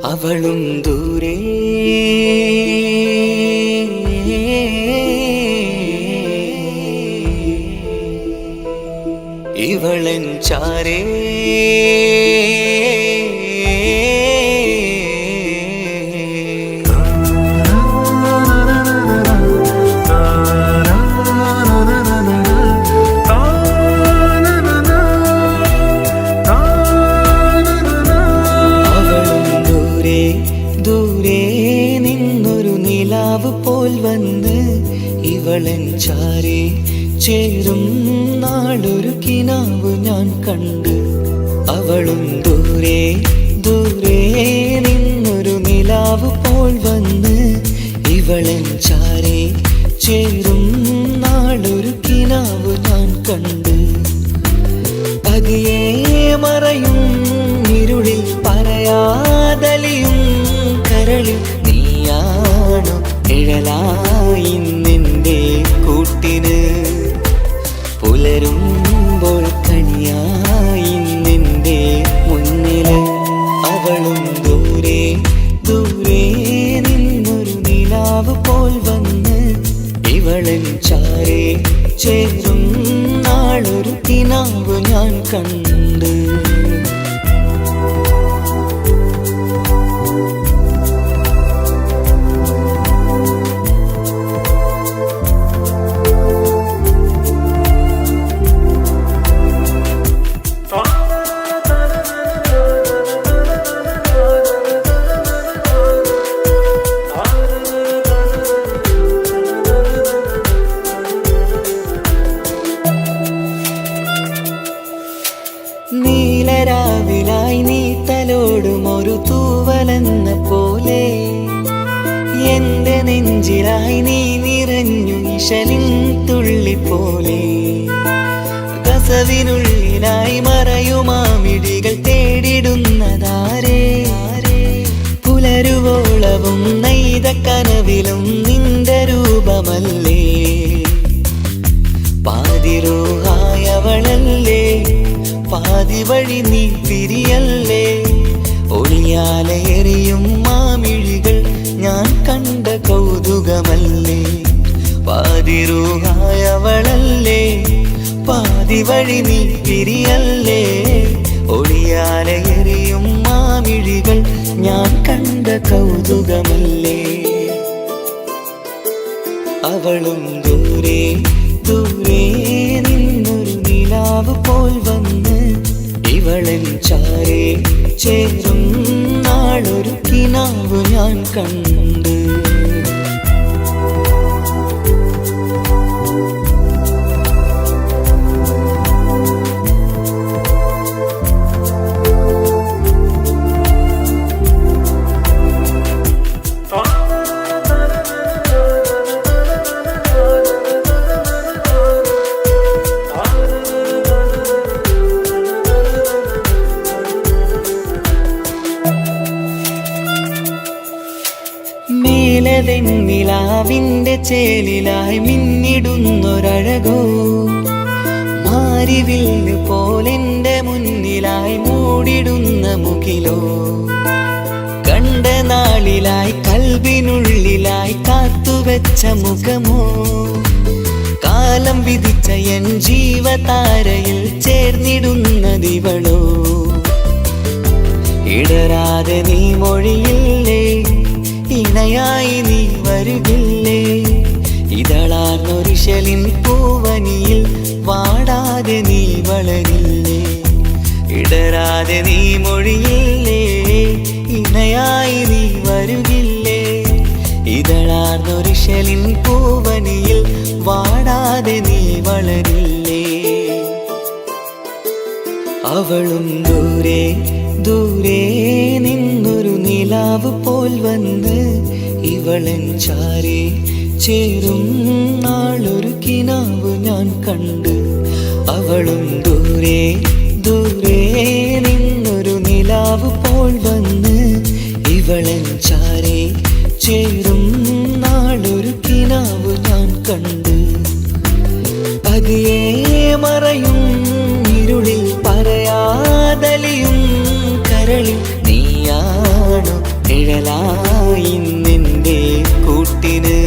അവളും ദൂരെ ഇവളൻ ചാരേ പോൽ വന്ന് ഇവളൻ ചാരേ ചേരും നാളൊരു കിനാവ് ഞാൻ കണ്ട്. അവളും ദൂരെ ദൂരെ നിന്നൊരു നിലാവ് പോൽ വന്ന് ഇവളൻ ചാരേ ചേരും നാളൊരു കിനാവ് ഞാൻ കണ്ട്. പതിയെ മറയും ഇരുളിൽ പറയാതലിയും കരളിൽ നീയാണോ നിഴലായി നിന്റെ കൂട്ടിന്. പുലരുമ്പോൾ കണിയായി നിന്റെ മുന്നില്. അവളും ദൂരെ ദൂരെ നിന്നൊരു നിലാവ് പോൽ വന്ന് ഇവളൻ ചാരേ ചേരും നാളൊരു കിനാവ് ഞാൻ കണ്ട്. നീലരാവിലായി നീ തലോടും ഒരു തൂവലെന്ന പോലെ എന്റെ നെഞ്ചിലായി നീ നിറഞ്ഞു ഇശലിൻ തുള്ളി പോലെ. കസവിനുള്ളിലായി മറയുമാമിടികൾ തേടിടുന്നതാരേ. പുലരുവോളവും നെയ്ത കനവിലും നിന്റെ രൂപമല്ലേ. പാതിരൂഹായവളല്ലേ പാതി വഴി നീ തിരിയല്ലേ. ഒളിയാലെറിയും മാമിഴികൾ ഞാൻ കണ്ട കൗതുകമല്ലേ. പാതിരൂഹായവളല്ലേ പാതി വഴി നീ തിരിയല്ലേ. ഒളിയാലെറിയും മാമിഴികൾ ഞാൻ കണ്ട കൗതുകമല്ലേ. അവളും ദൂരെ ദൂരെ നിന്നൊരു നിലാവ് പോൽ വന്ന് ഇവളൻ ചാരേ ചേരും നാളൊരു കിനാവ് ഞാൻ കണ്ട്. നിലാവിന്റെ ചേലിലായി മിന്നിടുന്നൊരഴകോ. മാരിവില്ല് പോലെന്റെ മുന്നിലായി മൂടിടുന്ന മുകിലോ. കണ്ട നാളിലായി കൽബിനുള്ളിലായി കാത്തുവെച്ച മുഖമോ. കാലം വിധിച്ച എൻ ജീവതാരയിൽ ചേർന്നിടുന്നതിവളോ. ഇടരാതെ നീ മൊഴിയില്ലേ ഇണയായി നീ വരുകില്ലേ. ഇതളാർന്നൊരിശലിൻ പൂവനിയിൽ വാടാതെ നീ വളരില്ലേ. ഇടരാതെ നീ മൊഴിയില്ലേ ഇണയായി നീ വരുകില്ലേ. ഇതളാർന്നൊരിശലിൻ പൂവനിയിൽ വാടാതെ നീ വളരില്ലേ. അവളും ദൂരെ ദൂരെ നിന്നൊരു നിലാവ് പോൽ വന്ന് ഇവളൻ ചാരേ ചേരും നാളൊരു കിനാവ് ഞാൻ കണ്ട്. അവളും ദൂരെ ദൂരെ നിന്നൊരു നിലാവ് പോൽ വന്ന് ഇവളൻ ചാരേ ചേരും നാളൊരു കിനാവ് ഞാൻ കണ്ട്. പതിയെ മറയും ഇരുളിൽ പറയാതലിയും കരളിൽ നീയാണോ നിഴലായി നിന്റെ കൂട്ടിന്,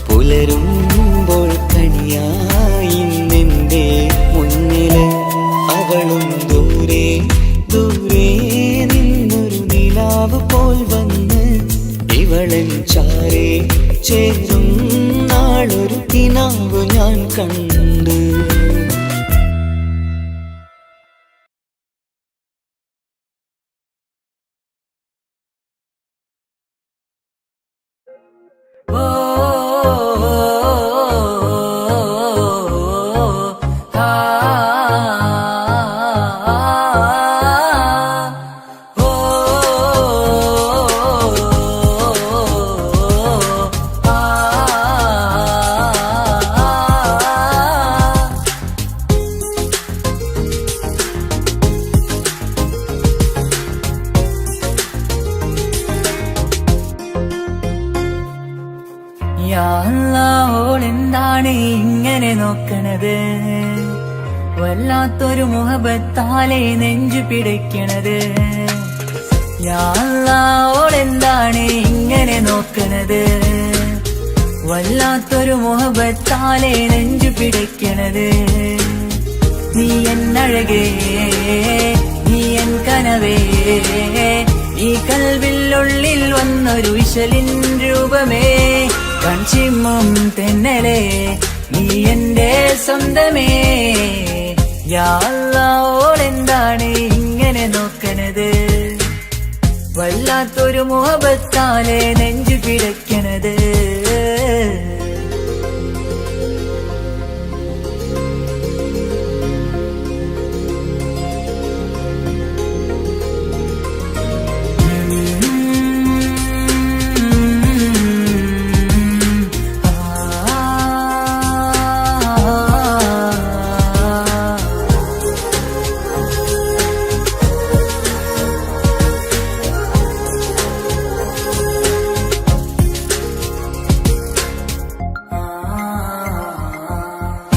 പുലരുമ്പോൾ കണിയായി നിന്റെ മുന്നില്. അവളും ദൂരെ ദൂരെ നിന്നൊരു നിലാവ് പോൽ വന്ന് ഇവളൻ ചാരേ ചേരും നാളൊരു കിനാവ് ഞാൻ കണ്ട്. ഓളെന്താണ് ഇങ്ങനെ നോക്കണത്, വല്ലാത്തൊരു മുഹബത്താലെ നെഞ്ചു പിടിക്കണത്. ഓളെന്താണ് ഇങ്ങനെ നോക്കണത്, വല്ലാത്തൊരു മുഹബത്താലെ നെഞ്ചു പിടിക്കണത്. നീ എന്നഴകേ നീ എൻ കനവേ, ഈ കൽവിനുള്ളിൽ വന്നൊരു വിശലിൻ രൂപമേ. കൺചിമ്മും തെന്നലേ നീ എന്റെ സ്വന്തമേ. ഓളെന്താണ് ഇങ്ങനെ നോക്കണത്, വല്ലാത്തൊരു മുഹബത്താലെ നെഞ്ചു പിടയ്ക്കണത്.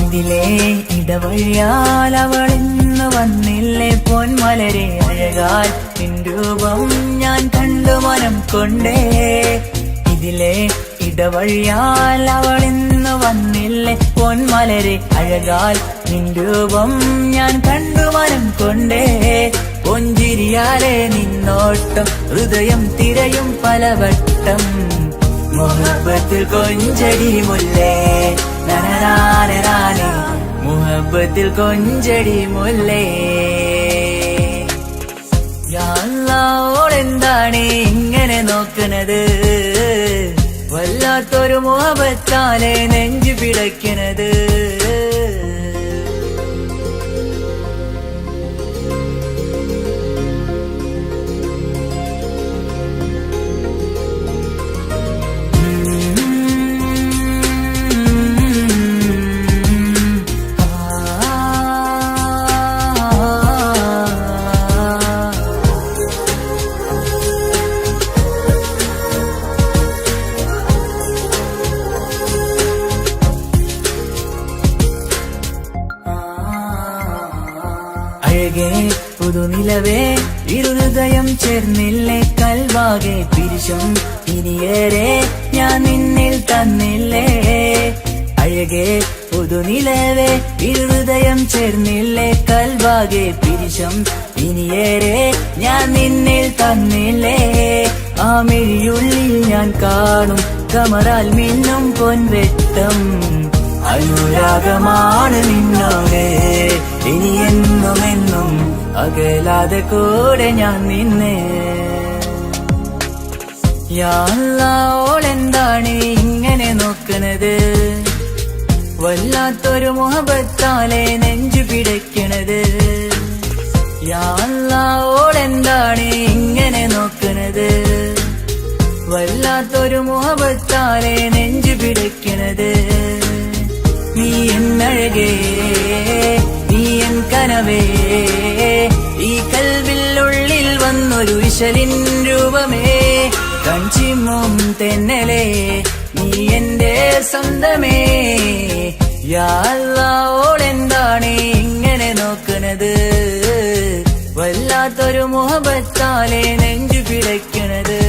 ഇതിലെ ഇടവഴിയാൽ അവളിന്ന് വന്നില്ലേ പൊന്മലരെ. അഴകാൽ നിൻ രൂപം ഞാൻ കണ്ടു മനം കൊണ്ടേ. ഇതിലെ ഇടവഴിയാൽ അവളിന്ന് വന്നില്ലേ പൊന്മലരെ. അഴകാൽ നിൻ രൂപം ഞാൻ കണ്ടു മനം കൊണ്ടേ. പൊഞ്ചിരിയാലെ നിന്നോട്ടം ഹൃദയം തിരയും പലവട്ടം. മുഹബത്തിൽ കൊഞ്ചടി മുല്ലേ നനനാനേ, മുഹബത്തിൽ കൊഞ്ചടി മുല്ലേ. ഓളെന്താണ് ഇങ്ങനെ നോക്കണത്, വല്ലാത്തൊരു മുഹബത്താലെ നെഞ്ചു പിടയ്ക്കണത്. അഴകേ പുതുനിലവേ ഇരുഹൃദയം ചേർന്നില്ലേ കൽവാകെ പിരിശം ഇനിയേറെ ഞാൻ നിന്നിൽ തന്നില്ലേ. അഴകേ പുതുനിലവേ ഇരുഹൃദയം ചേർന്നില്ലേ കൽവാകെ പിരിശം ഇനിയേറെ ഞാൻ നിന്നിൽ തന്നില്ലേ. ആ മിഴിയുള്ളിൽ ഞാൻ കാണും കമറാൽ മിന്നും പൊൻവെട്ടം. അനുരാഗമാണ് നിന്നോട് ഇനി എന്നുമെന്നും അകലാതെ കൂടെ ഞാൻ നിന്നെ. ഓളെന്താണ് ഇങ്ങനെ നോക്കണത്, വല്ലാത്തൊരു മുഹബത്താലെ നെഞ്ചു പിടയ്ക്കണത്. ഓളെന്താണ് ഇങ്ങനെ നോക്കണത്, വല്ലാത്തൊരു മുഹബത്താലെ നെഞ്ചു പിടയ്ക്കണത്. നീ എന്നഴകേ നീ എൻ കനവേ, ഈ കൽവിനുള്ളിൽ വന്നൊരു വിശലിൻ രൂപമേ. കൺചിമ്മും തെന്നലേ നീ എന്റെ സ്വന്തമേ. ഓളെന്താണ് ഇങ്ങനെ നോക്കണത്, വല്ലാ വല്ലാത്തൊരു മുഹബത്താലെ നെഞ്ചു പിടയ്ക്കണത്.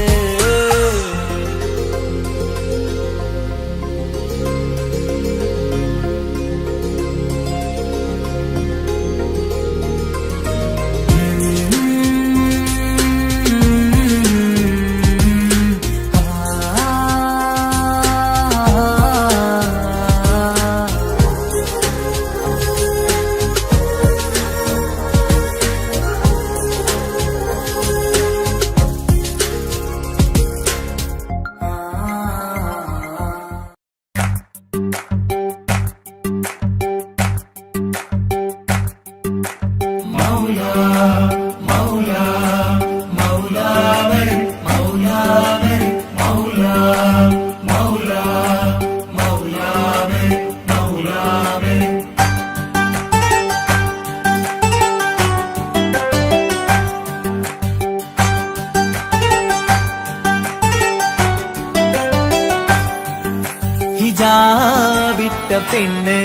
ഹിജാബിട്ട പെണ്ണ്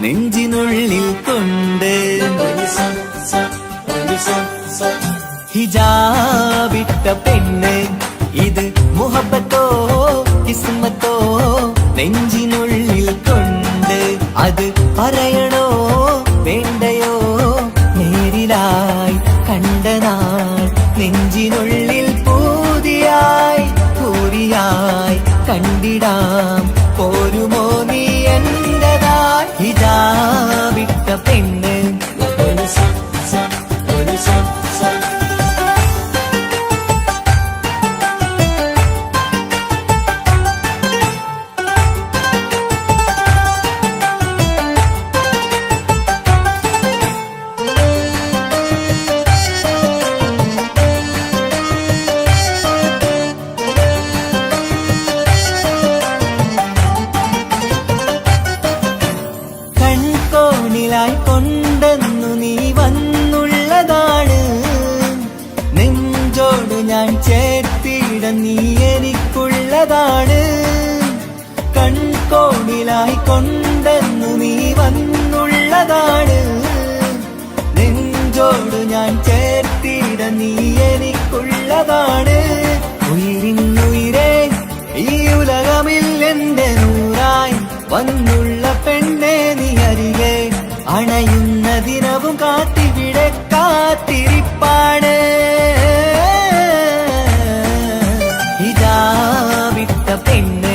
നെഞ്ചിനുള്ളിൽ കൊണ്ട് ഹിജാബിട്ട പെണ്ണ് ഇത് മുഹബത്തോ കിസ്മത്തോ നെഞ്ചിനുള്ളിൽ കൊണ്ട് അത് പറയണോ വേണ്ടയോ നേരിലായി കണ്ട നാൾ നെഞ്ചിനുള്ളിൽ പൂതിയായി പൂരിയായി കണ്ടിടാം പോരുമോ നീ എന്റതായി ഹിജാബിട്ട പെണ്ണ് കൺകോണിലായി കൊണ്ടെന്നു നീ വന്നുള്ളതാണ് നെഞ്ചോട് ഞാൻ ചേർത്തിട നീ എനിക്കുള്ളതാണ് കൺകോണിലായി കൊണ്ടെന്നു നീ വന്നുള്ളതാണ് നെഞ്ചോട് ഞാൻ ചേർത്തിട നീ എനിക്കുള്ളതാണ് ഉയിരിന്നുയിരേ ഈ ഉലകമിൽ എന്റെ നൂറായി വന്നുള്ള പെണ്ണെ നീ അരികെ അണയുന്ന ദിനവും കാത്തിവിടെ കാത്തിരിപ്പാണ് ഹിജാബിട്ട പെണ്ണ്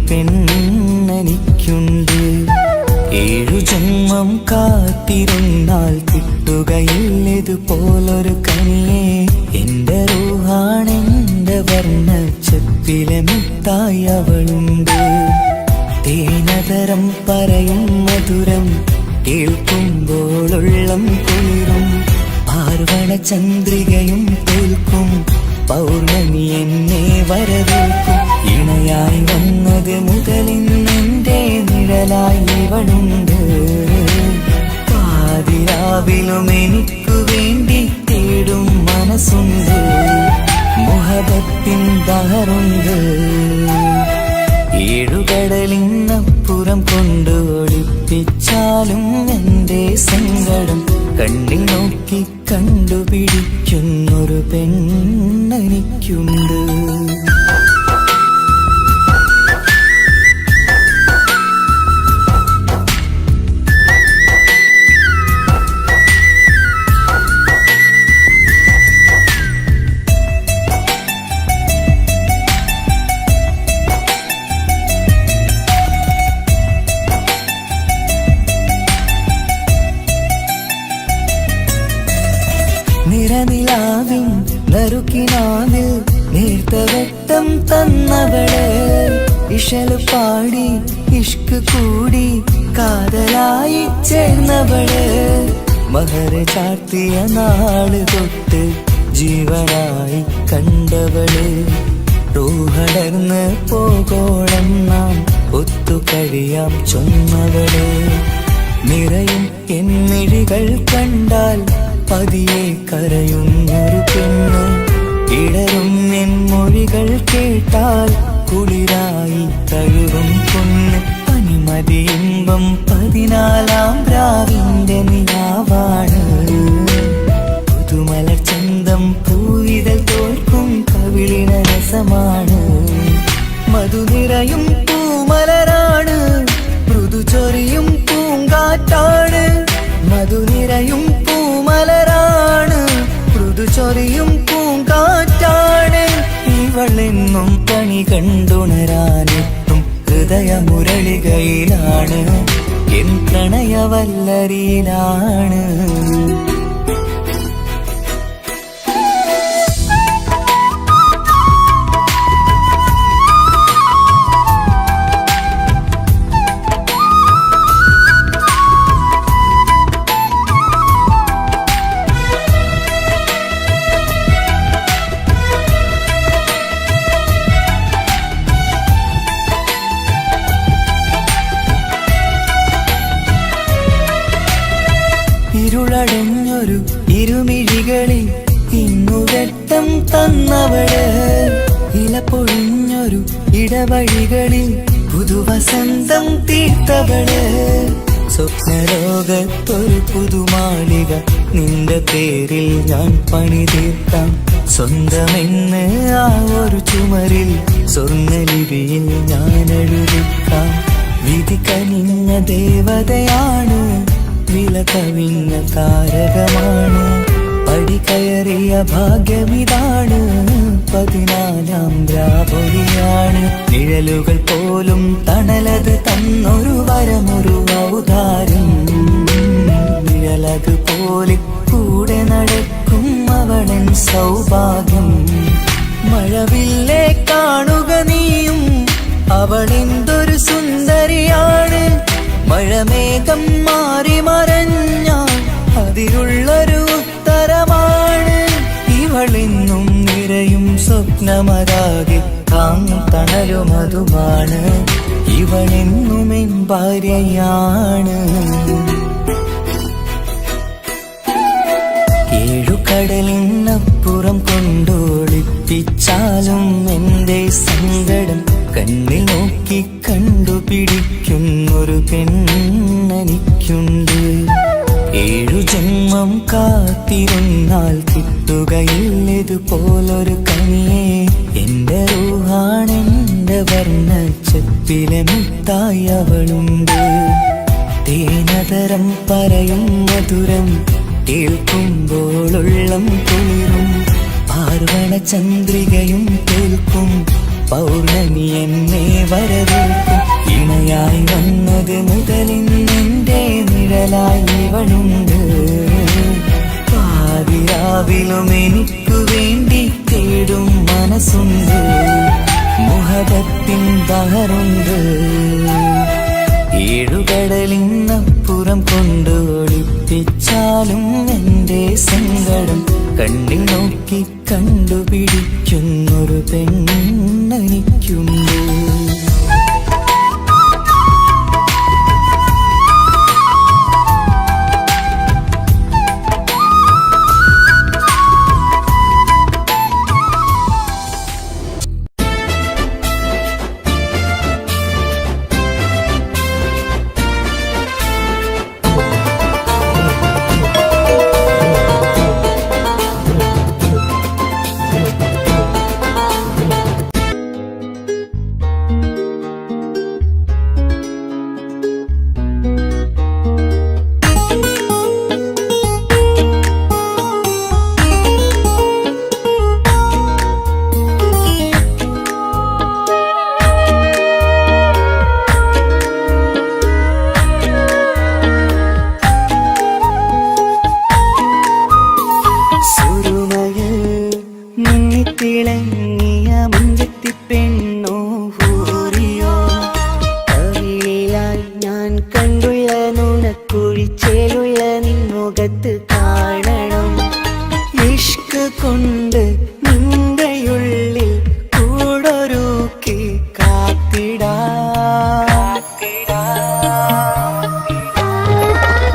പെണ്ണെനിക്കുണ്ട്. 7 ജന്മം കാത്തിരുന്നാൽ കിട്ടുകയില്ലതുപോലൊരു കനിയെ. എന്റെ റൂഹാണെന്റെ വർണ്ണച്ചപ്പിലെ മുത്തായി അവളുണ്ട്. തേനതരം പറയും മധുരം കേൾക്കുമ്പോളുള്ളം കുളിരും. പാർവണ ചന്ദ്രികയും തോൽക്കും പൗർണമി എന്നെ വരവേൽക്കും. ഇണയായി വന്നത് മുതലിന്നെന്റെ നിഴലായി ഇവളുണ്ട്. പാതിരാവിലും എനിക്കു വേണ്ടി തേടും മനസ്സുണ്ട്. മുഹബത്തിൻ ബഹറുണ്ട്. 7 കടലിനപ്പുറം കൊണ്ട് ഒളിപ്പിച്ചാലും എന്റെ സങ്കടം കണ്ണിൽ നോക്കി കണ്ടുപിടിക്കുന്നൊരു പെണ്ണെനിക്കുണ്ട്. നിറനിലാവിൻ നറുക്കിനാവിൽ നേർത്തവട്ടം തന്നവള്. ഇഷല് പാടി ഇഷ്ക് കൂടി കാതലായി ചേർന്നവള്. മഹർ ചാർത്തിയ നാള് തൊട്ട് ജീവനായി കണ്ടവള്. റൂഹടർന്ന് പോകോളം നാം ഒത്തു കഴിയാം ചൊന്നവള്. നിറയും എന്നിഴികൾ കണ്ടാൽ പതിയെ കരയുന്നൊരു പെണ്ണ്. ഇടറും എൻ മൊഴികൾ കേട്ടാൽ കുളിരായി തഴുകും പൊന്ന്. പനിമതിയിമ്പം 14-ാം രാവിന്റെ നിലാവാണ്. പുതുമലർ ചന്തം പൂവിതൽ തോൽക്കും കവിളിന രസമാണ്. മധുനിറയും പൂമലരാണ്. മൃദു ചൊരിയും പൂങ്കാറ്റാണ്. മധുനിറയും പൂമലരാണ്. മൃദു ചൊരിയും പൂങ്കാറ്റാണ്. ഇവളെന്നും പണി കണ്ടുണരാനെത്തും ഹൃദയമുരളികയിലാണ്. എൻ പ്രണയവല്ലരിയിലാണ്. ഇരുളടഞ്ഞൊരു ഇരുമിഴികളിൽ ഇന്നുവെട്ടം തന്നവള്. ഇല പൊഴിഞ്ഞൊരു ഇടവഴികളിൽ പുതുവസന്തം തീർത്തവള്. സ്വപ്നലോകത്തൊരു പുതുമാളിക നിന്റെ പേരിൽ ഞാൻ പണി തീർക്കാം. സ്വന്തമെന്ന് ആ ഒരു ചുമരിൽ സ്വർണ്ണലിപിയിൽ ഞാൻ എഴുതിക്കാം. വിധി കനിഞ്ഞ ദേവതയാണ്. വില കവിഞ്ഞ താരകമാണ്. പടി കയറിയ ഭാഗ്യമിതാണ്. 14-ാം രാപൊലിയാണ്. നിഴലുകൾ പോലും തണലത് തന്നൊരു വരമൊരു ഔദാര്യം. നിഴലത് പോലെ കൂടെ നടക്കും അവളൻ സൗഭാഗ്യം. മഴവില്ലേ കാണുക നീയും അവളെന്തൊരു സുന്ദരിയാണ്. മഴമേഘം മാറി മറഞ്ഞാൽ അതിലുള്ളൊരു ഉത്തരമാണ്. ഇവളെന്നും നിറയും സ്വപ്നമതാകെ താങ്ങും തണലുമതുമാണ്. ഇവളെന്നും എൻ ഭാര്യയാണ്. 7 കടലിനപ്പുറം കൊണ്ടൊളിപ്പിച്ചാലും എന്റെ സങ്കടം കണ്ണിൽ നോക്കി കണ്ടുപിടിക്കുന്നൊരു പെണ്ണെനിക്കുണ്ട്. 7 ജന്മം കാത്തിരുന്നാൽ കിട്ടുകയില്ലതുപോലൊരു കനിയെ. എന്റെ റൂഹാണെന്റെ വർണ്ണച്ചപ്പിലെ മുത്തായി അവളുണ്ട്. തേനതരം പറയും മധുരം കേൾക്കുമ്പോളുള്ളം കുളിരും. പാർവണ ചന്ദ്രികയും കേൾക്കും പൗർണമി എന്നെ വരവേൽക്കും. ഇണയായി വന്നത് മുതലിന്നെന്റെ നിഴലായി ഇവളുണ്ട്. പാതിരാവിലും എനിക്കു വേണ്ടി തേടും മനസ്സുണ്ട്. മുഹബത്തിൻ ബഹറുണ്ട്. ഏഴുകടലിനപ്പുറം കൊണ്ട് ഒളിപ്പിച്ചാലും എന്റെ സങ്കടം കണ്ണിൽ നോക്കി കണ്ടുപിടിക്കുന്നൊരു പെണ്ണെനിക്കുണ്ട്. തിളങ്ങിയ മുഞ്ചത്തി പെണ്ണോ ഹൂറിയോ, കവിളിലായി ഞാൻ കണ്ടുള്ള നുണക്കുഴിച്ചേലുള്ള നിൻമുഖത്ത് കാണണം. ഇഷ്ക് കൊണ്ട് നിന്റെയുള്ളിൽ കൂടൊരുക്കി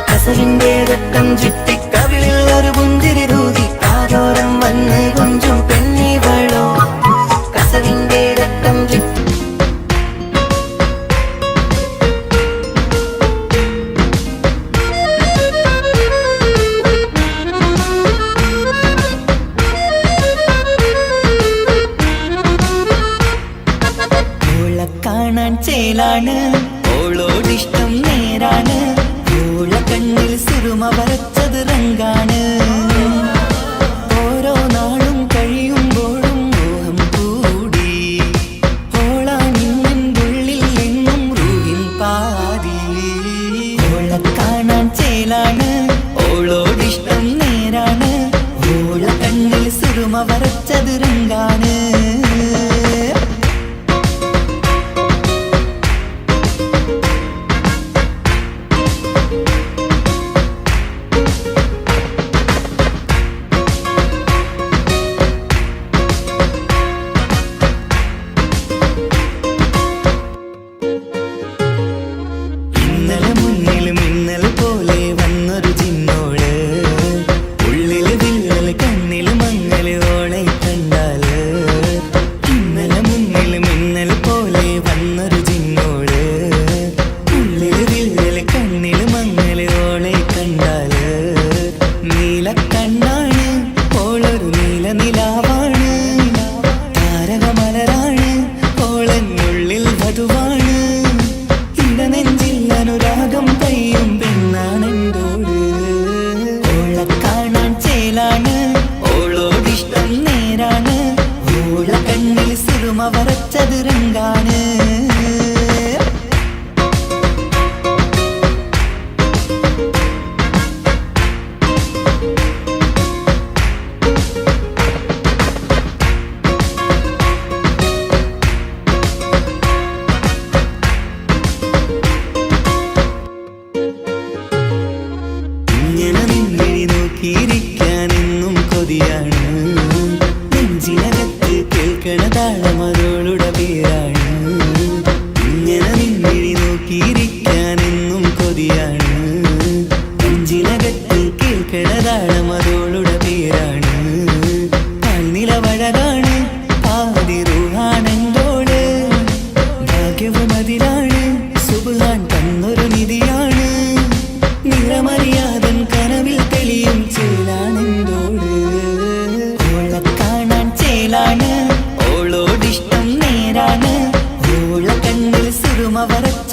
കസവിന്റെ രക്തം ചുറ്റി കവിളിൽ ഒരു പുഞ്ചിരി രൂതി കാതോരം വന്ന് കൊഞ്ചും പെണ്ണിവളോ. കസവിന്റെ രക്തം ചുറ്റി ഓളെ കാണാൻ ചേലാണ്, ഓളോടിഷ്ടം നേരാണ്. ഓള കണ്ണിൽ സിറുമ വരച്ചത് റങ്കാണ്. ഓരോ നാളും കഴിയുമ്പോഴും മോഹം കൂടി. ഓളാനിന്നുള്ളിൽ എന്നും റൂഹിൽ പാതി. ഓളെ കാണാൻ ചേലാണ്, ഓളോടിഷ്ടം നേരാണ്. ഓള കണ്ണിൽ സിറുമ വരച്ചത് റങ്കാണ്. ഓളോടിഷ്ടം നേരാണ്. ഓള കണ്ണിൽ സിറുമ വരച്ചത് റങ്കാണ്. ഇങ്ങനെ നിന്നിഴി നോക്കിയിരിക്കാനെന്നും കൊതിയാണ്. നെഞ്ചിനകത്ത് കേൾക്കണ താളമതോളുടെ പേരാണ്. ഇങ്ങനെ നിന്നിഴി നോക്കിയിരിക്കാനെന്നും കൊതിയാണ്. നെഞ്ചിനകത്ത് കേൾക്കണ താളമതോളുടെ പേരാണ്. കാൽനിലവഴകാണ്, ആദി റൂഹാണെന്തോട്. ഭാഗ്യവും അതിലാണ്, സുബ്ഹാൻ തന്നൊരു നിധിയാണ്. നിറമറിയാതൻ കനവിൽ തെളിയും ചേലാണെന്തോട്. ഓളെ കാണാൻ ചേലാണ്, ഓളോടിഷ്ടം നേരാണ്. ഓള കണ്ണിൽ സിറുമ വരച്ച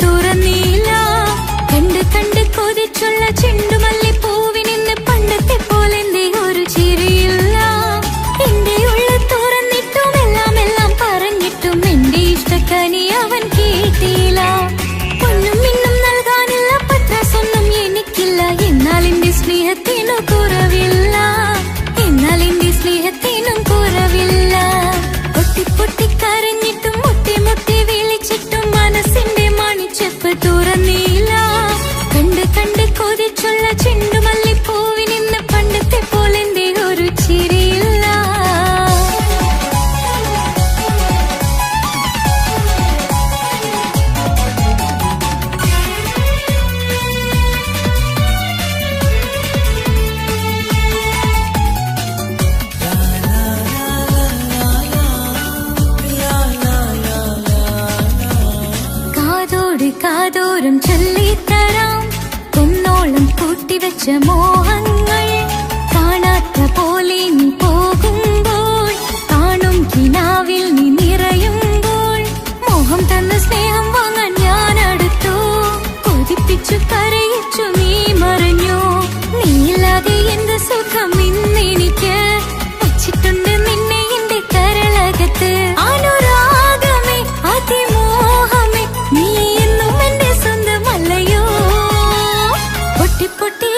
തുറന്നീല. കണ്ട് കണ്ട് കൊതിച്ചുള്ള ചെണ്ടുമല്ലിപ്പൂവിനിന്ന് പണ്ടത്തെ പോലെന്തേ ഒരു ചിരിയില്ല. എന്റെ ഉള്ളു തുറന്നിട്ടും എല്ലാം എല്ലാം പറഞ്ഞിട്ടും എന്റെ ഇഷ്ടക്കനി അവൻ കേട്ടില്ല. ഒന്നും ഇന്നും നൽകാനില്ല, പത്രാസൊന്നും എനിക്കില്ല. എന്നാൽ എന്റെ സ്നേഹത്തിനു കുറവില്ല, എന്നാൽ എന്റെ സ്നേഹത്തിനും കുറവില്ല. പൊട്ടി പൊട്ടി കരഞ്ഞിട്ടും മുട്ടി മുട്ടി വിളിച്ചിട്ടും മനസ്സിന്റെ മണിച്ചെപ്പ് തുറന്നീല. കണ്ട് കണ്ട് കൊതിച്ചുള്ള ചെണ്ടുമല്ലിപ്പൂവിനിന്ന് പണ്ടത്തെ പോലെന്തേ ഒരു ചിരിയില്ല. കാതോട് കാതോരം ചൊല്ലിത്തരാം കുന്നോളം കൂട്ടിവെച്ച മോഹങ്ങൾ. കാണാത്ത പോലെ നീ പോകുമ്പോൾ, കാണും കിനാവിൽ നീ നിറയുമ്പോൾ, മോഹം തന്ന സ്നേഹം വാങ്ങാൻ ഞാൻ അടുത്തു. കൊതിപ്പിച്ചു കരയിച്ചു നീ മറഞ്ഞു. നീയില്ലാതെ എന്ത് സുഖം ഇന്നെനിക്ക്. വച്ചിട്ടുണ്ട് നിന്നെ എന്റെ കരളകത്ത്. അനുരാഗമേ അതിമോഹമേ നീ എന്നും എന്റെ സ്വന്തമല്ലയോ. പൊട്ടി പൊട്ടി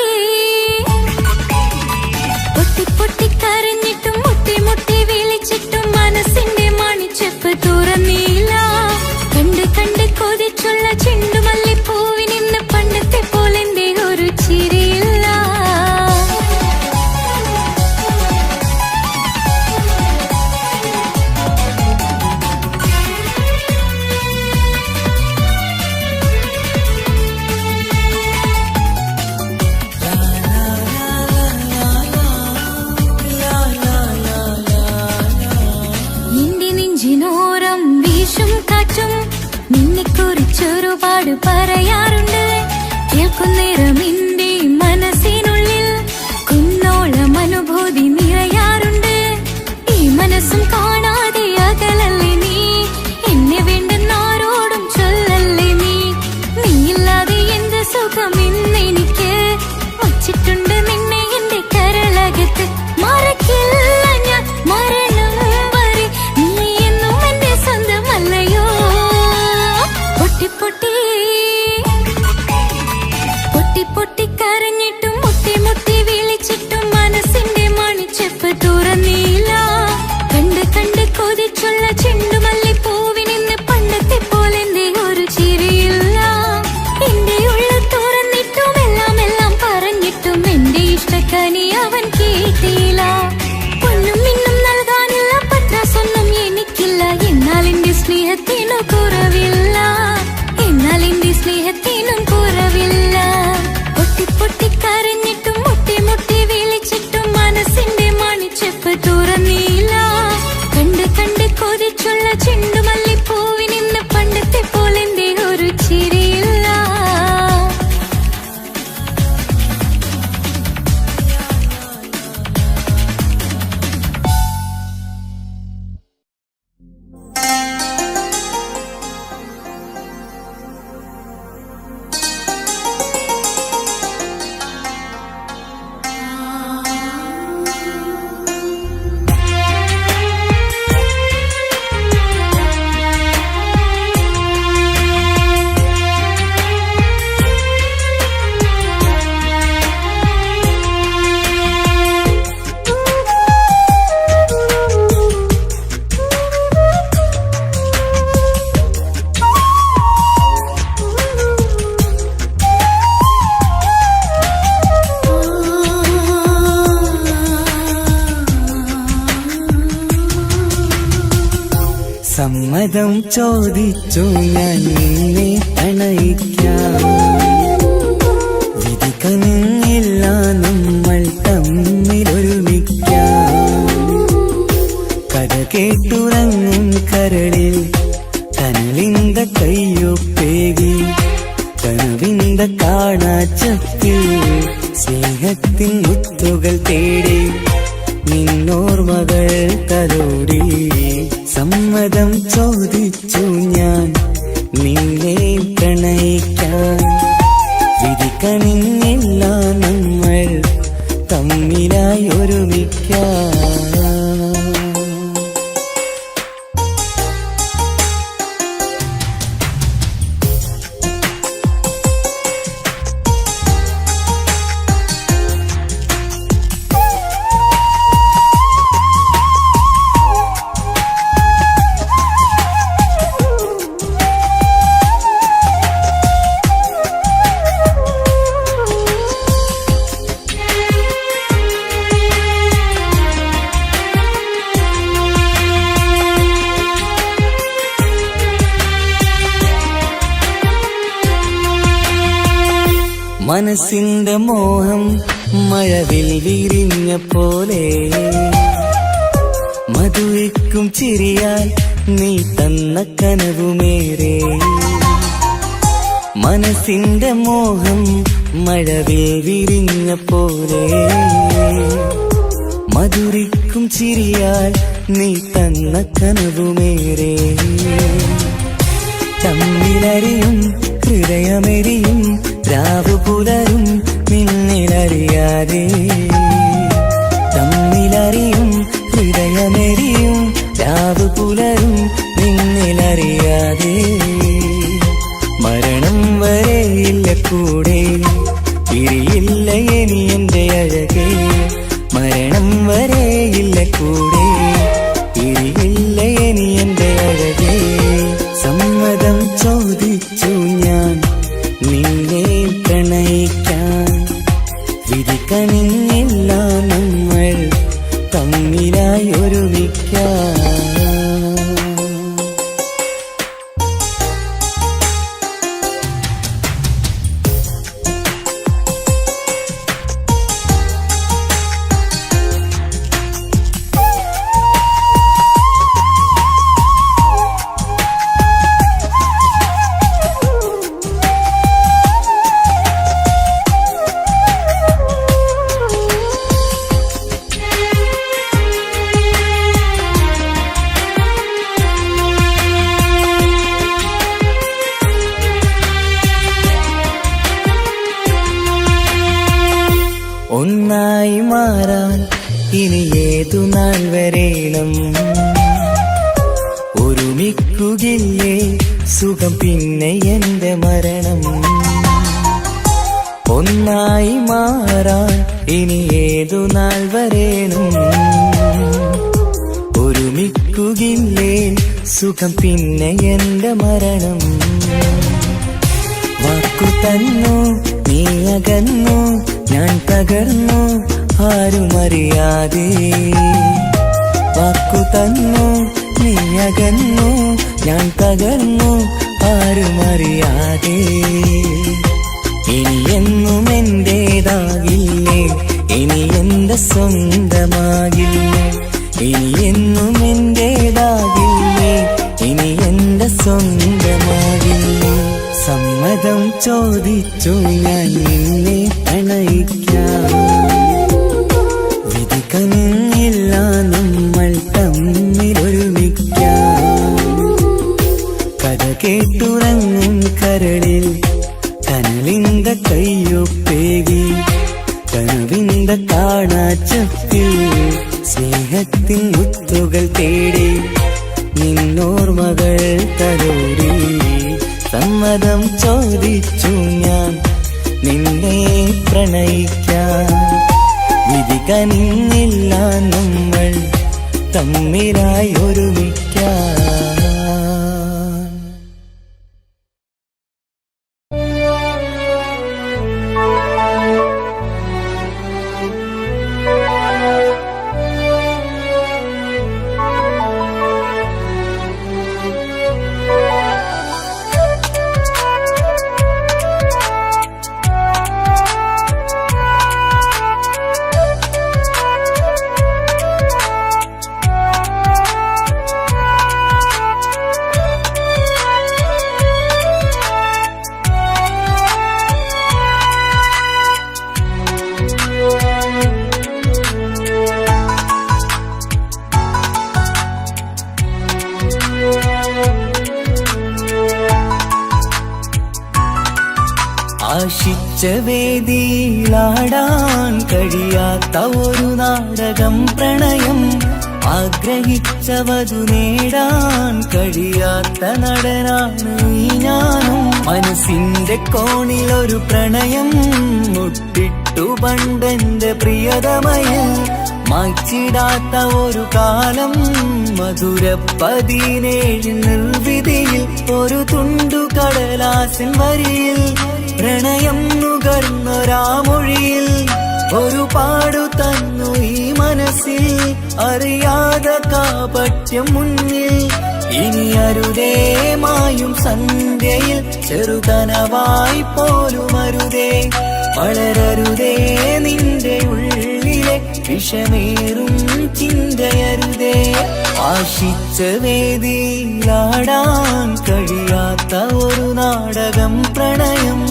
പൊട്ടി പൊട്ടി കരഞ്ഞിട്ടും മുട്ടി മുട്ടി വിളിച്ചിട്ടും മനസ്സിന്റെ മണിച്ചെപ്പ് തുറന്നീല. കണ്ട് കണ്ട് കൊതിച്ചുള്ള ചെണ്ടുമല്ലിപ്പൂവിനിന്ന് പണ്ടത്തെ പോലെന്തേ ഒരു ചിരിയില്ല. എന്റെ നെഞ്ചിനോരം വീശും കാറ്റും നിന്നെക്കുറിച്ചൊരുപാട് പറയാറുണ്ട്. കേൾക്കുന്നേരം എന്റെ മനസ്സിനുള്ളിൽ കുന്നോളം അനുഭൂതി നിറയാറുണ്ട്. ഈ മനസ്സും കാണാതെ അകലല്ലേ നീ. എന്നെ വേണ്ടെന്നാരോടും ചൊല്ലല്ലേ നീ. നീയില്ലാതെ എന്ത് സുഖം ഇന്നെനിക്ക്. വച്ചിട്ടുണ്ട് നിന്നെ എന്റെ കരളകത്ത്. മറക്കില്ല ഞാൻ മരണം വരെ നീ എന്നും എന്റെ സ്വന്തമല്ലയോ. പൊട്ടി പൊട്ടി പൊട്ടി പൊട്ടി കരഞ്ഞിട്ടും മുട്ടി മുട്ടി വിളിച്ചിട്ടും മനസ്സിന്റെ മണിച്ചെപ്പ് തുറന്നീല. കണ്ട് കണ്ട് കൊതിച്ചുള്ള ചെണ്ടുമല്ലിപ്പൂവിനിന്ന് പണ്ടത്തെ പോലെന്തേ ഒരു ചിരിയില്ല. എന്റെ ഉള്ളു തുറന്നിട്ടും എല്ലാം എല്ലാം പറഞ്ഞിട്ടും എന്റെ ഇഷ്ടക്കനി അവൻ കേട്ടില്ല. ഒന്നും ഇന്നും നൽകാനില്ല, പത്രാസൊന്നും എനിക്കില്ല. എന്നാൽ എന്റെ സ്നേഹത്തിനു കുറവില്ല, എന്നാൽ എന്റെ സ്നേഹത്തിനും കുറവില്ല. പൊട്ടി പൊട്ടി കരഞ്ഞിട്ടും മുട്ടി മുട്ടി വിളിച്ചിട്ടും മനസ്സിന്റെ മണിച്ചെപ്പ് തുറന്നീല. കണ്ട് കണ്ട് കൊതിച്ചുള്ള ചെണ്ടുമല്ലിപ്പൂവിനിന്ന് പണ്ടത്തെ പോലെന്തേ ഒരു ചിരിയില്ല. സമ്മതം ചോദിച്ചു ഞാൻ നിന്നെ പ്രണയിക്കാം. വിധി കനിഞ്ഞില്ല നമ്മൾ തമ്മിലൊരുമിക്കാം. കഥ കേട്ടുറങ്ങും കരളിൽ കനലിന്ത കയ്യൊപ്പേകി. കനവിന്ത കാണാച്ചപ്പിൽ സ്നേഹത്തിൻ മുത്തുകൾ തേടി. നിന്നോർമകൾ തലോടി. സമ്മതം ചോദിച്ചു ഞാൻ നിന്നെ പ്രണയിക്കാം. പ്രണയിക്കാൻ വിധിക്കണിഞ്ഞില്ല നമ്മൾ തമ്മിലായി ഒരുമിക്കാൻ. മനസ്സിന്റെ മോഹം മഴവിൽ വിരിഞ്ഞ പോലെ മധുരിക്കും ചിരിയാൽ നീ തന്ന കനവുമേറെ. മനസ്സിന്റെ മോഹം മഴവിൽ വിരിഞ്ഞ പോലെ മധുരിക്കും ചിരിയാൽ നീ തന്ന കനവുമേറെ. തമ്മിലറിയും ഹൃദയമെരിയും രാവു പുലരും നിന്നിലറിയാതെ. തമ്മിലറിയും ഹൃദയമെരിയും രാവു പുലരും നിന്നിലറിയാതെ. മരണം വരെയില്ല കൂടെ പിരിയില്ല ഇനി എന്റെ അഴകേ. മരണം വരെയില്ല കൂടെ പിരിയില്ല ഇനി എന്റെ അഴകേ. സമ്മതം ചോദിച്ചു ഞാൻ നിന്നെ പ്രണയിക്കാൻ വിധിക്കണിഞ്ഞില്ല നമ്മൾ തമ്മിലായി ഒരുമിക്കാൻ. ഒന്നായി മാറാൻ ഇനി ഏതു നാൾ വരേണം. ഒരുമിക്കുകയില്ലേ സുഖം പിന്നെ എന്റെ മരണം. ഒന്നായി മാറാൻ ഇനി ഏതു നാൾ വരേണം. ഒരുമിക്കുകയില്ലേ സുഖം പിന്നെ എന്റെ മരണം. വാക്കു തന്നു നീ അകന്നു ഞാൻ തകർന്നു ആരുമറിയാതെ. വാക്കു തന്നു നീ അകന്നു ഞാൻ തകർന്നു ആരുമറിയാതെ. ഇനി എന്നും എന്റേതാകില്ലേ ഇനി എന്റെ സ്വന്തമാകില്ലേ. ഇനി എന്നും എന്റേതാകില്ലേ ഇനി എന്റെ സ്വന്തമാകില്ലേ. സമ്മതം ചോദിച്ചു ഞാൻ നിന്നെ പ്രണയിക്കാം വിധിക്കണിഞ്ഞില്ല നമ്മൾ തമ്മിലൊരുമിക്കാം. കഥ കേട്ടുറങ്ങും കരളിൽ കനലിന്ത കയ്യൊപ്പേകി കനവിന്ത കാണാച്ചത്തിൽ സ്നേഹത്തിൻ മുത്തുകൾ തേടി നിന്നോർമകൾ തലോടി. സമ്മതം ചോദിച്ചു ഞാൻ നിന്നെ പ്രണയിക്കാൻ വിധിക്കണിഞ്ഞില്ല നമ്മൾ തമ്മിലായി ഒരുമിക്കാൻ. ആശിച്ച വേദിയിലാടാൻ കഴിയാത്ത ഒരു നാടകം പ്രണയം, ആഗ്രഹിച്ചവതു നേടാൻ കഴിയാത്ത നടനാണ് ഈ ഞാനും. മനസ്സിന്റെ കോണിലൊരു പ്രണയം മുട്ടിട്ടു പണ്ടെന്റെ പ്രിയതമയിൽ, മായ്ച്ചിടാത്ത ഒരു കാലം മധുര 17 നിർവിധിയിൽ, ഒരു തുണ്ടു കടലാസിൻ വരിയിൽ പ്രണയം നുകർന്നൊരാമൊഴിയിൽ ഒരു പാടു തന്നു ഈ മനസ്സിൽ, അറിയാതെ കാപട്യം മുന്നിൽ. ഇനി അരുതേ മായും സന്ധ്യയിൽ ചെറുകനവായി പോലും അരുതേ, വളരരുതേ നിന്റെ ഉള്ളിലെ വിഷമേറും ചിന്തയരുതേ. ആശിച്ച വേദിയിലാടാൻ കഴിയാത്ത ഒരു നാടകം പ്രണയം,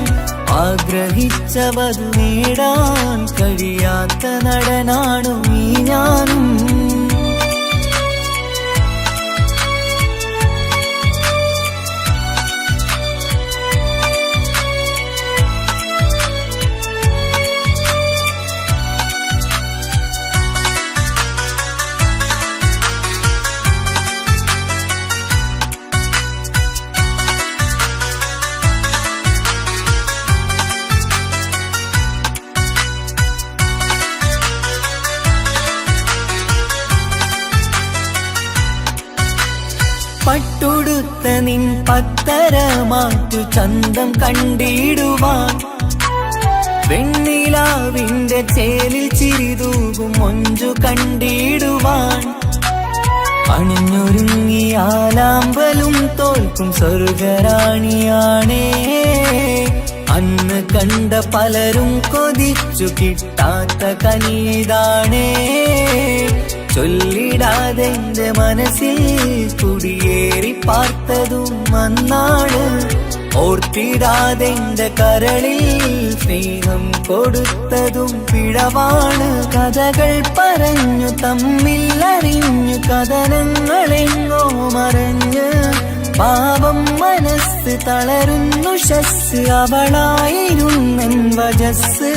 ആഗ്രഹിച്ചവതു നേടാൻ കഴിയാത്ത നടനാണു ഈ ഞാനും. പട്ടുടുത്ത നിൻ പത്തരമാറ്റു ചന്തം കണ്ടിടുവാൻ, വെണ്ണിലാവിന്റെ ചേലിൽ ചിരിതൂകും മൊഞ്ചു കണ്ടിടുവാൻ, അണിഞ്ഞൊരുങ്ങിയാലാമ്പലും തോൽക്കും സ്വർഗരാണിയാണേ. അന്ന് കണ്ട പലരും കൊതിച്ചു കിട്ടാത്ത കനീതാണേ, ചൊല്ലിടാതെ എന്റെ മനസ്സിൽ കുടിയേറി പാർത്തതും അന്നാണ്, ഓർത്തിടാതെ എന്റെ കരളിൽ സ്നേഹം കൊടുത്തതും പിഴവാണ്. കഥകൾ പറഞ്ഞു തമ്മിൽ അറിഞ്ഞു കഥനങ്ങളെങ്ങോ മറഞ്ഞ്, പാപം മനസ്സ് തളരുന്നു ശസ്, അവളായിരുന്നൻ വജസ്.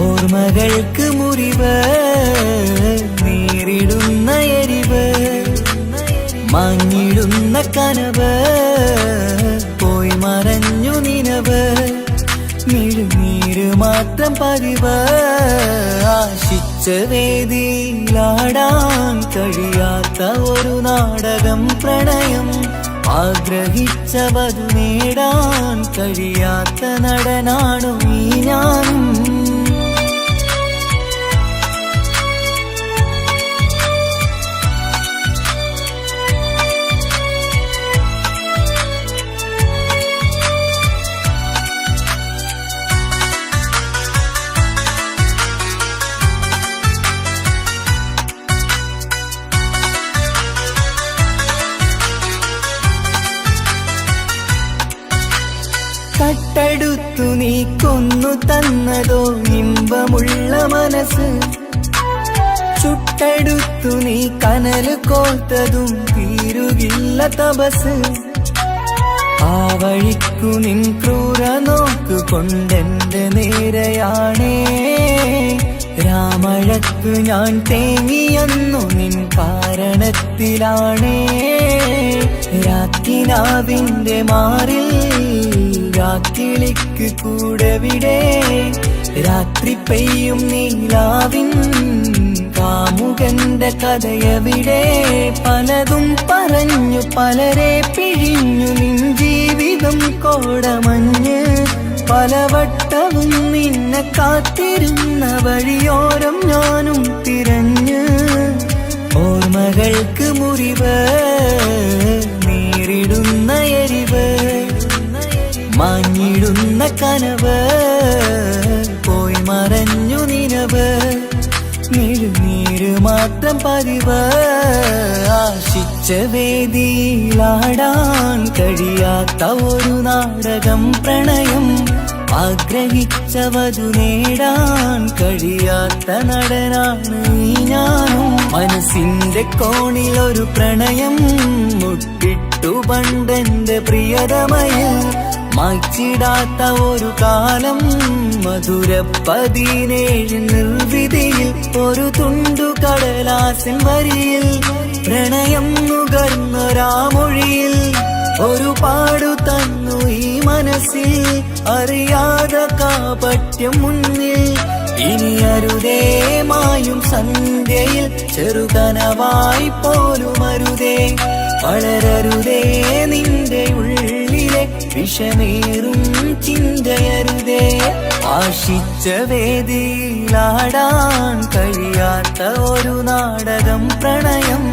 ഓർമ്മകൾക്ക് മുറിവ് നേരിടുന്ന എരിവ്, മാഞ്ഞിടുന്ന കനവ് പോയി മറഞ്ഞു നിനവ്, മിഴുനീര് മാത്രം പതിവ്. ആശിച്ച വേദിയിലാടാൻ കഴിയാത്ത ഒരു നാടകം പ്രണയം, ആഗ്രഹിച്ചവതു നേടാൻ കഴിയാത്ത നടനാണു ഈ ഞാനും. കട്ടെടുത്തു നീ കൊന്നു തന്നതോ ഇമ്പമുള്ള മനസ്സ്, ചുട്ടെടുത്തു നീ കനല് കോർത്തതും തീരുകില്ല തപസ്. ആ വഴിക്കു നിൻ ക്രൂര നോക്കുകൊണ്ടെന്റെ നേരെയാണേ, രാമഴക്കു ഞാൻ തേങ്ങിയെന്നു നിൻ കാരണത്തിലാണേ. രാത്തിനാവിന്റെ മാറിൽ രാക്കിളിക്ക് കൂടെവിടെ, രാത്രി പെയ്യും നീലാവിൻ കാമുകന്റെ കഥയവിടെ. പലതും പറഞ്ഞു പലരെ പിഴിഞ്ഞു നിൻ ജീവിതം കോടമഞ്ഞ്, പലവട്ടവും നിന്നെ കാത്തിരുന്ന വഴിയോരം ഞാനും തിരഞ്ഞ്. ഓർമ്മകൾക്ക് മുറിവ് നേരിടുന്ന എരിവ്, മാഞ്ഞിടുന്ന കനവ് പോയി മറഞ്ഞു നിനവ്, മിഴുനീര് മാത്രം പതിവ്. ആശിച്ച വേദിയിലാടാൻ കഴിയാത്ത ഒരു നാടകം പ്രണയം, ആഗ്രഹിച്ചവതു നേടാൻ കഴിയാത്ത നടനാണ് ഈ ഞാനും. മനസ്സിന്റെ കോണിലൊരു പ്രണയം മുട്ടിട്ടു പണ്ടെന്റെ പ്രിയതമയിൽ, മായ്ച്ചിടാത്ത ഒരു കാലം മധുര 17 നിർവിധിയിൽ ഒരു തുണ്ടു കടലാസിൻ വരിയിൽ പ്രണയം നുകർന്നൊരാമൊഴിയിൽ ഒരു പാടു തന്നു ഈ മനസ്സിൽ അറിയാതെ കാപട്യം മുന്നിൽ ഇനി അരുതേ മായും സന്ധ്യയിൽ ചെറുകനവായി പോലും അരുതേ വളരരുതേ നിന്റെ ഉള്ളിലെ വിഷമേറും ചിന്തയരുതേ ആശിച്ച വേദിയിലാടാൻ കഴിയാത്ത ഒരു നാടകം പ്രണയം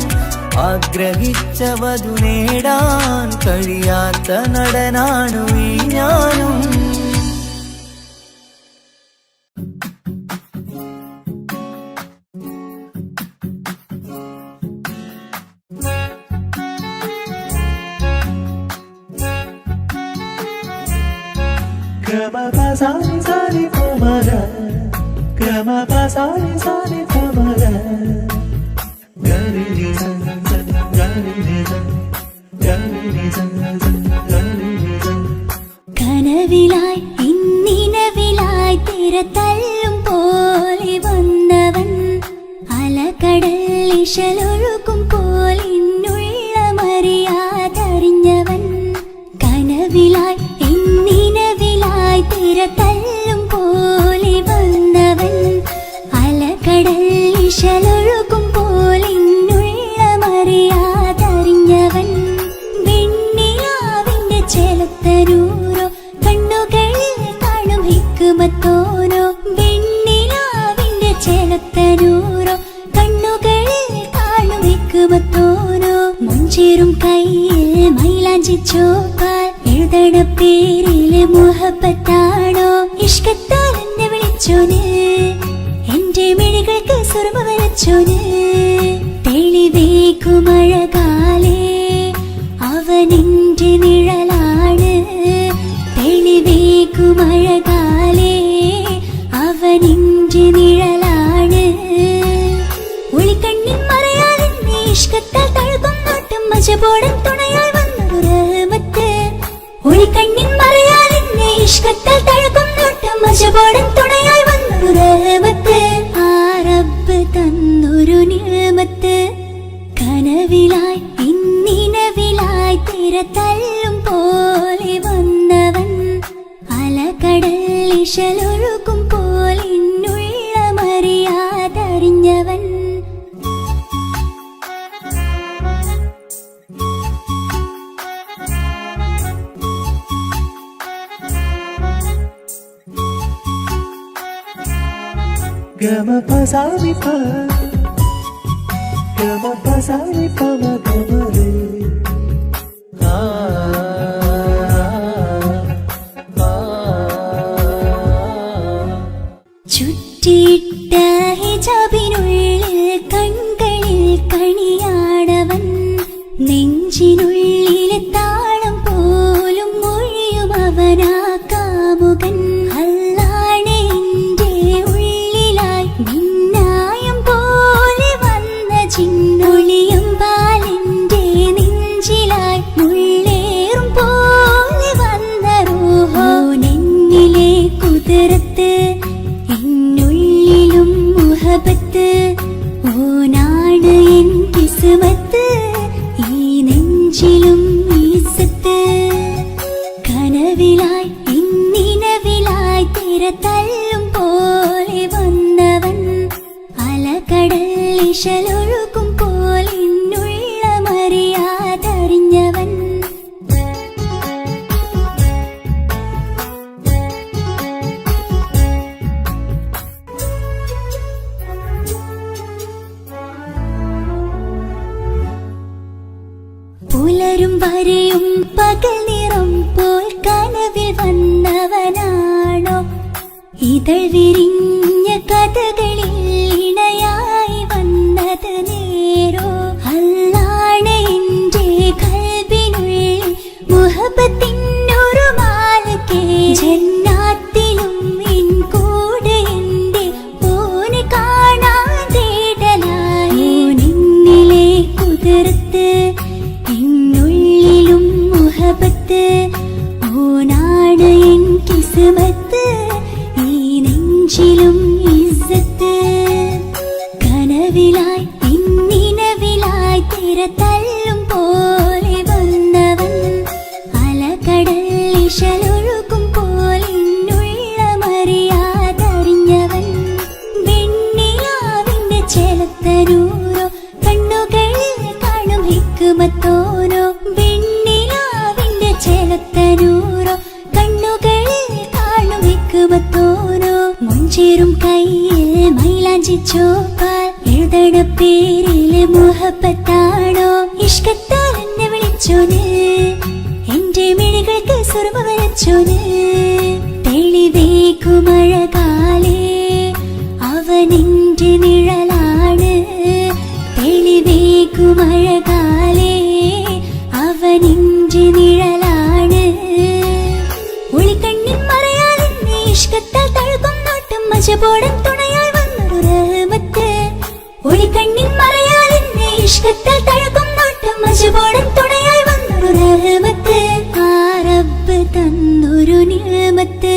ആഗ്രഹിച്ച വധു നേടാൻ കഴിയാത്ത നടനാണു ഈ ഞാനും കനവിലായി ഇന്നിനവിലായി തിരതല്ലും പോലെ വന്നവൻ അലകടൽ ഇശലൊഴുക്കും പോലിന്നുള്ള മറിയാതറിഞ്ഞവൻ കനവിലായി ഇന്നിനവിലായി തിരതല്ലും പോലെ വന്നവൻ അലകടൽ ഇശലൊഴുക്കും പോലിന്നുള്ള മറിയാതറിഞ്ഞവൻ വെണ്ണിലാവിന്റെ ചെലത്തരൂരോ കണ്ണുകളിൽ കാണും ഹിക്കുമത്തോരോ വെണ്ണിലാവിന്റെ ചെലത്തരൂരോ കണ്ണുകളിൽ കാണും ഹിക്കുമത്തോരോ മുഞ്ചേറും കയ്യിൽ മൈലാഞ്ചി ചോപ്പാൽ എഴുതണ പേരിലെ മുഹബത്താണോ ഇഷ്കത്താൽ എന്നെ വിളിച്ചോന് എന്റെ മിഴികൾക്ക് സുർമ വരച്ചോന് തെളിവേക്കുമഴകാലേ അവനെന്റെ നിഴലാണ് തെളിവേക്കുമഴകാലേ അവനെന്റെ നിഴലാണ് ഒളിക്കണ്ണിൻ മറയാൽ എന്നെ ഇഷ്കത്താൽ തഴുകും നോട്ടം മജബോടൻ തുണയായി വന്നൊരു റഹ്മത്ത് ഒളിക്കണ്ണിൻ മറയാൽ എന്നെ ഇഷ്കത്താൽ തഴുകും നോട്ടം മജബോടൻ തുണയായി വന്നൊരു റഹ്മത്ത് ആ റബ്ബ് തന്നൊരു നിഅമത്ത് കനവിലായി ഇന്നിനവിലായി തിരതല്ലും പോലെ വന്നവൻ അലകടൽ ഇശലൊഴുക്കും പോലിന്നുള്ള മറിയാതറിഞ്ഞവൻ ചുറ്റിയിട്ട ഹിജാബിനുള്ളിൽ കൺകളിൽ കണിയാടവൻ നെഞ്ചിനുള്ളിലെ താളം പോലും മൊഴിയും അവനാ കാമുകൻ അല്ലാണെ എന്റെ ഉള്ളിലായി മിന്നായം പോലെ വന്ന ചിന്നൊളിയും പാലെന്റെ നെഞ്ചിലായി മുള്ളേറും പോലെ വന്ന റൂഹോ നെഞ്ഞിലെ കുതിരത്ത് എന്നുള്ളിലും മുഹബത്ത് ഓനാണ് എൻ കിസ്മത്ത് ഈ നെഞ്ചിലും ഈസത്ത് കനവിലായി ഇന്നിനവിലായി തിരതല്ലും പോലെ വന്നവൻ അലകടൽ ഇശലൊഴുക്കും പോലിന്നുള്ള മറിയാതറിഞ്ഞവൻ പുലരും വരെയും പകൽ നിറം പോൽ കനവിൽ വന്നവനാണോ ഇതൾ വിരിഞ്ഞ കഥകളിൽ ഇണയായി വന്നത് നേരോ അല്ലാണെ എന്റെ കൽബിനുള്ളിൽ മുഹബത്തിനൊരു മാലക്കേ ജന്നാത്തിലും എൻ കൂടെ എന്റെ ഓനെ കാണാൻ തേടലായി നിന്നിലെ കുതിർത്ത് എന്നുള്ളിലും മുഹബത്ത് ഓനാ യാചിച്ചോപ്പാൽ എഴുതണ പേരില് മുഹബത്താണോ ഇഷ്കത്താൽ എന്നെ വിളിച്ചോന് എന്റെ മിഴികൾക്ക് സുർമ വരച്ചോന് തെളിവേക്കുമഴകാലേ അവനെന്റെ നിഴലാണ് തെളിവേക്കുമഴകാലേ അവനെന്റെ നിഴലാണ് ഒളിക്കണ്ണിൻ മറയാൽ എന്നെ ഇഷ്കത്താൽ തഴുകും നോട്ടും മജപോടൻ തുണയായി വന്നൊരു റഹ്മത്ത് ഒളിക്കണ്ണിൻ മറയാൽ എന്നെ ഇഷ്കത്താൽ തഴുകും നോട്ടും മജപോടൻ തുണയായി വന്നൊരു റഹ്മത്ത് ആ റബ്ബ് തന്നൊരു നിഅമത്ത്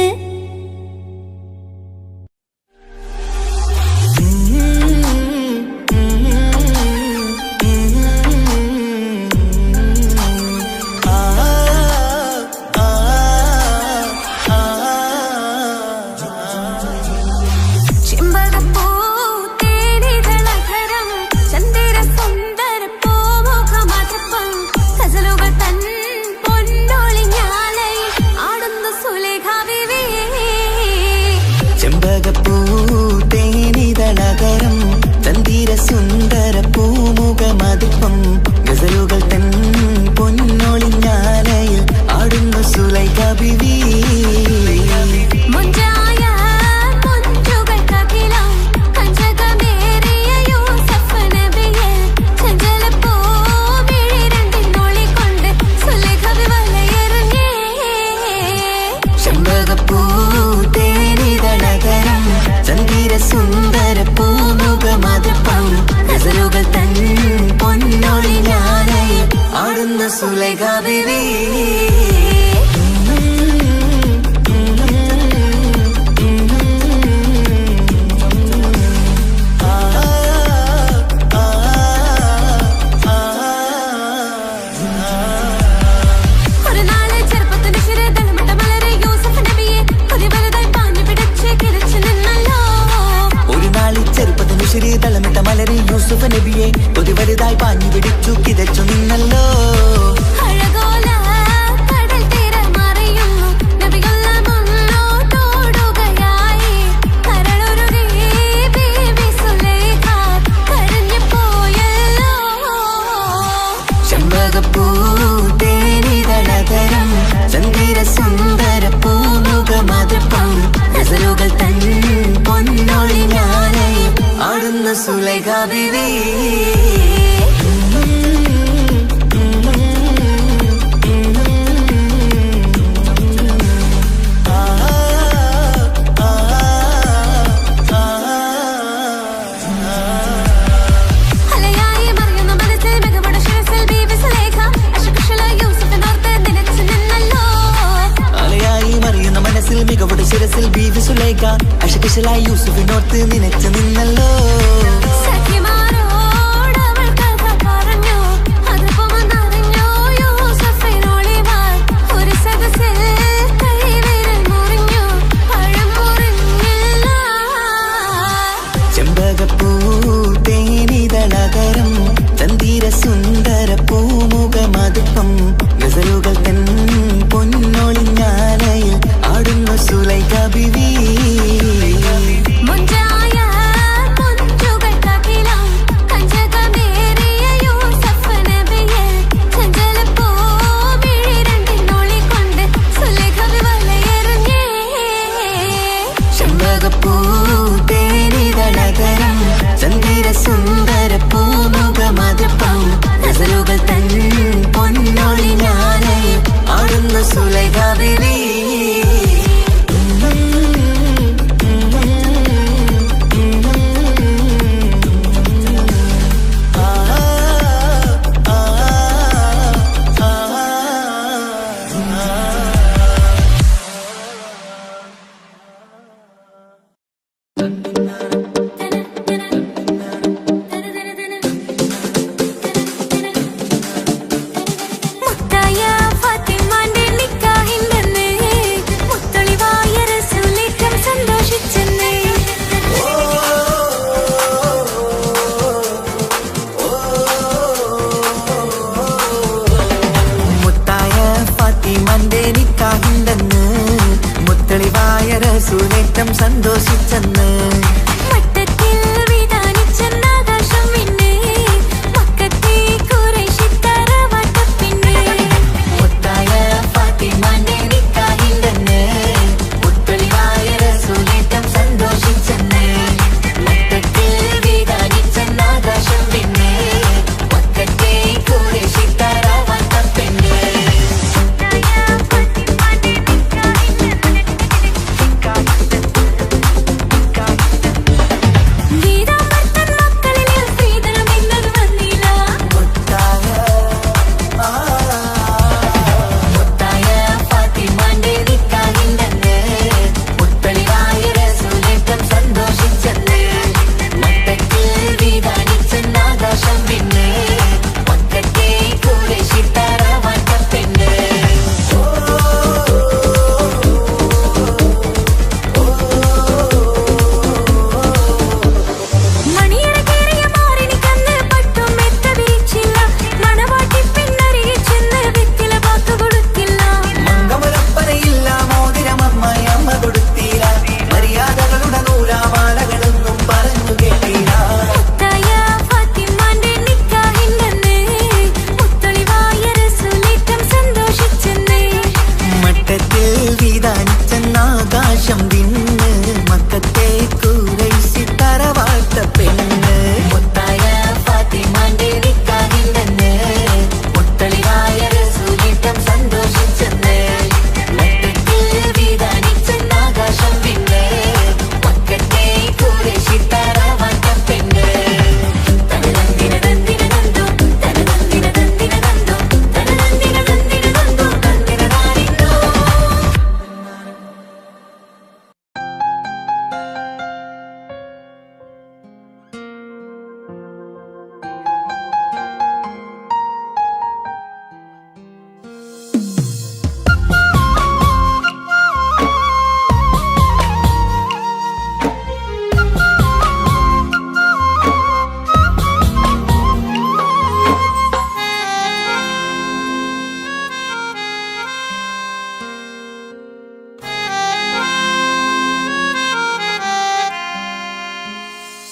സുന്ദര പൂമുഖമതിപ്പം ഗസലുകൾ തൻ പൊന്നൊളിഞ്ഞാലയിൽ ആടുന്ന സുലൈഖ ബീവി സുന്ദര പൂമുഖമതിപ്പം ഗസലുകൾ തൻ പൊന്നൊളിഞ്ഞാലയിൽ ആടുന്ന സുലൈഖ ബീവി തളമിട്ട മലരി യൂസുഫ് നബിയെ കൊതി വലുതായി പാഞ്ഞു പിടിച്ചു കിതച്ചു നിന്നല്ലോ ചെമ്പകപ്പൂ തേനിതളതരം ചന്ദിര സുന്ദര പൂമുഖമതിപ്പം ഗസലുകൾ തൻ പൊന്നൊളിഞ്ഞാലയിൽ ആടുന്ന സുലൈഖ ബീവി മികവുടെ ശിരസിൽ ബീവി സുലൈഖ അശകിശലായി യൂസുഫിനോർത്ത് നിനച്ചു നിന്നല്ലോ ചെമ്പകപ്പൂ തേനിതളതരം ചന്ദിര സുന്ദര പൂമുഖമതിപ്പം ഗസലുകൾ തൻ പൊന്നൊളിഞ്ഞാലയിൽ ആടുന്ന സുലൈഖ ബീവി ചെമ്പകപ്പൂ തേനിതളതരം ചന്ദിര സുന്ദര പൂമുഖമതിപ്പം ഗസലുകൾ തൻ പൊന്നൊളിഞ്ഞാലയിൽ ആടുന്ന സുലൈഖ ബീവി സന്തോഷിച്ചെന്ന് മട്ടത്തിൽ ആകാശം വിണ്ണ് മക്കത്തെ ഖുറൈശി തറവാട്ട പെണ്ണ് മുത്തായ ഫാത്തിമാന്റെ നിക്കാഹിണ്ടെന്ന് മുത്തളിവായ റസൂലിട്ടം സന്തോഷിച്ചെന്ന് മൊത്തത്തിൽ വിധാനിച്ചെന്ന് ആകാശം വിണ്ണ് മക്കത്തെ ഖുറൈശി തറവാട്ട പെണ്ണ് തനനന്ദിന നന്ദിന നന്ദു തനനന്ദിന നന്ദിന നന്ദു തനനന്ദിന നന്ദിന നന്ദു നന്ദിന നാരിന്ദു.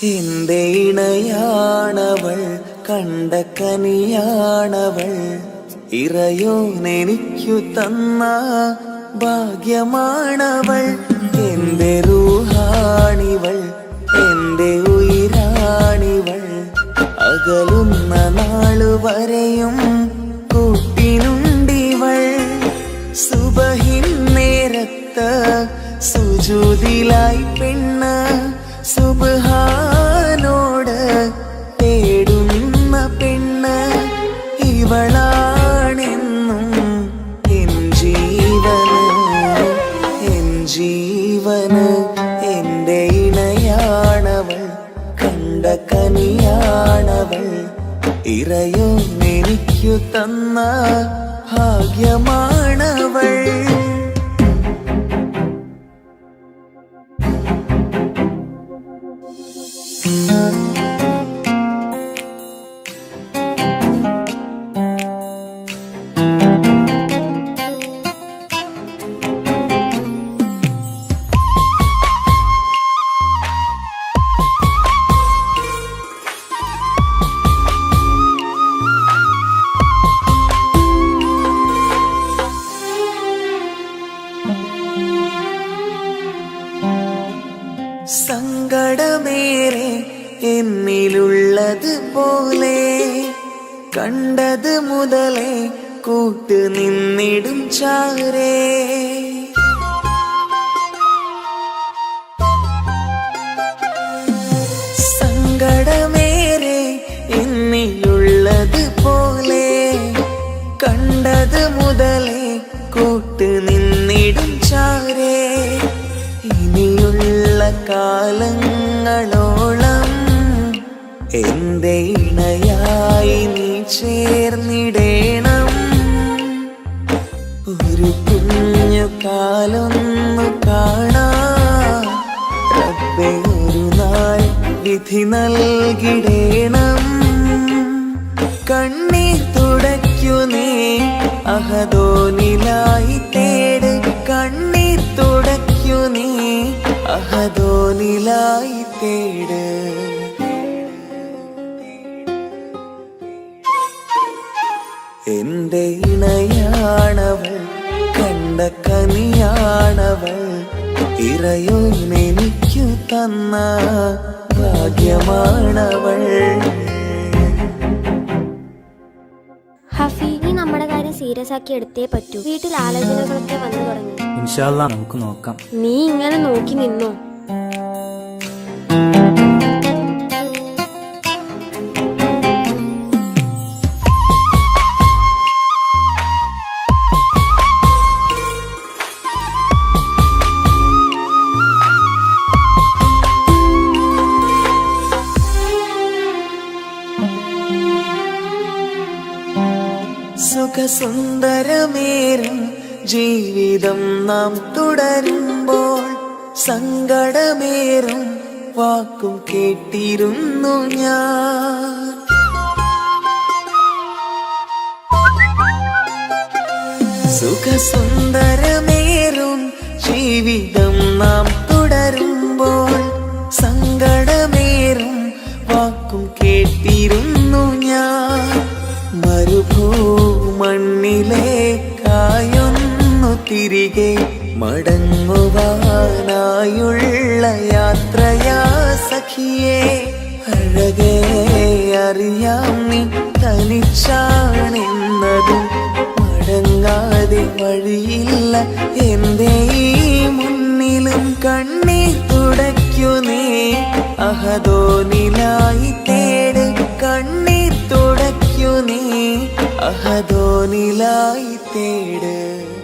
എന്റെ ഇണയാണവൾ കണ്ട കനിയാണവൾ ഇറയോനെനിക്കു തന്ന ഭാഗ്യമാണവൾ എന്റെ റൂഹാണിവൾ എന്റെ ഉയിരാണിവൾ അകലുന്ന നാളു വരെയും കൂട്ടിനുണ്ടിവൾ സുബഹിൻ നേരത്ത് സുജൂദിലായി പെണ്ണ് സുബ്ഹാനോട് തേടുന്ന പെണ്ണ് ഇവളാണെന്നും എൻ ജീവന് എന്റെ ഇണയാണവൾ കണ്ട കനിയാണവൾ ഇറയോനെനിക്കു തന്ന ഭാഗ്യമാണവൾ. സങ്കടമേറെ എന്നിലുള്ളത് പോലെ കണ്ടത് മുതലേ കൂട്ട് നിന്നിടും ചാരേ സങ്കടമേറെ എന്നിലുള്ളത് പോലെ കണ്ടത് മുതലേ കൂട്ട് നിന്നിടും ചാരേ ഇനിയുള്ള കാലങ്ങളോളം എന്റെ ഇണയായി നീ ചേർന്നിടേണം ഒരു കുഞ്ഞു കാലൊന്നു കാണാൻ റബ്ബേ ഒരു നാൾ വിധി നൽകിടേണം കണ്ണീർ തുടയ്ക്കു നീ അഹദോനിലായി തേട് കണ്ണീർ തുടയ്ക്കു നീ അഹദോനിലായി തേട് എന്റെ ഇണയാണവൾ കണ്ട കനിയാണവൾ ഇറയോനെനിക്കു തന്ന ഭാഗ്യമാണവൾ. ഹഫി, നീ നമ്മുടെ കാര്യം സീരിയസ് ആക്കി എടുത്തേ പറ്റൂ. വീട്ടിൽ ആലോചനകളൊക്കെ വന്നു തുടങ്ങി. ഇൻഷാ അല്ലാഹ് നമുക്ക് നോക്കാം. നീ ഇങ്ങനെ നോക്കി നിന്നോ? സുഖസുന്ദരമേറും ജീവിതം നാം തുടരുമ്പോൾ സങ്കടമേറും വാക്കും കേട്ടിരുന്നു ഞാൻ. സുഖസുന്ദരമേറും ജീവിതം നാം തുടരുമ്പോൾ സങ്കടമേറും വാക്കും കേട്ടിരുന്നു ഞാൻ. മരുഭൂമണ്ണിലേക്കായൊന്നു തിരികെ മടങ്ങുവാനായുള്ള യാത്രയാ സഖിയേ അഴകേ അറിയാം നീ തനിച്ചാണെന്നതും മടങ്ങാതെ വഴിയില്ല എന്റെ ഈ മുന്നിലും കണ്ണീർ തുടയ്ക്കു നീ അഹദോനിലായി തേട് കണ്ണീർ തുടയ്ക്കു നീ അഹദോനിലായി തേട്